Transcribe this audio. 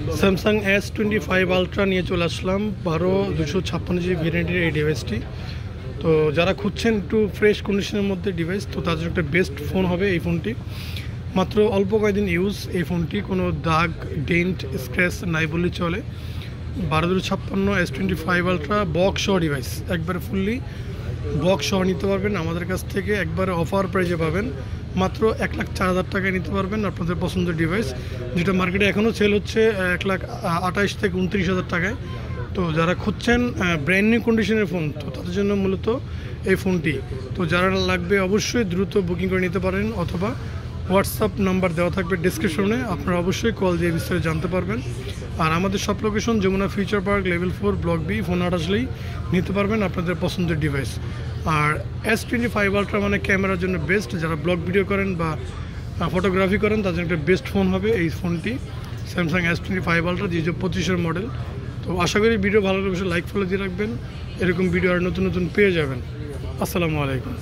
Samsung S25 ultra নিয়ে চলে আসলাম 12/256 GB ভেরিয়েন্টের এই ডিভাইসটি। তো যারা খুঁজছেন একটু ফ্রেশ কন্ডিশনের মধ্যে ডিভাইস, তো তাদের একটা বেস্ট ফোন হবে এই ফোনটি। মাত্র অল্প কয়েকদিন ইউজ এই ফোনটি, কোনো দাগ ডেন্ট স্ক্র্যাচ নাই বললেই চলে। 12/256 S25 আলট্রা বক্স সহ ডিভাইস, একবারে ফুললি বক্স সহ নিতে পারবেন আমাদের কাছ থেকে। একবারে অফার প্রাইজে পাবেন, মাত্র 1,04,000 টাকায় নিতে পারবেন আপনাদের পছন্দের ডিভাইস, যেটা মার্কেটে এখনও সেল হচ্ছে 1,28,000 থেকে 29,000 টাকায়। তো যারা খুঁজছেন ব্র্যান্ড নিউ কন্ডিশনের ফোন, তো তাদের জন্য মূলত এই ফোনটি। তো যারা লাগবে অবশ্যই দ্রুত বুকিং করে নিতে পারেন, অথবা হোয়াটসঅ্যাপ নাম্বার দেওয়া থাকবে ডিসক্রিপশনে, আপনারা অবশ্যই কল দিয়ে বিস্তারিত জানতে পারবেন। আর আমাদের সব location Jamuna future park level 4 block B, phone আসলেই নিতে পারবেন আপনাদের পছন্দের ডিভাইস। আর S25 আলট্রা মানে ক্যামেরার জন্য বেস্ট, যারা ব্লগ ভিডিও করেন বা ফটোগ্রাফি করেন তাদের একটা বেস্ট ফোন হবে এই ফোনটি, স্যামসাং S25 আলট্রা 2025-এর মডেল। তো আশা করি ভিডিও ভালো লাগলে লাইক ফলো দিয়ে রাখবেন, এরকম ভিডিও আর নতুন নতুন পেয়ে যাবেন। আসসালামু আলাইকুম।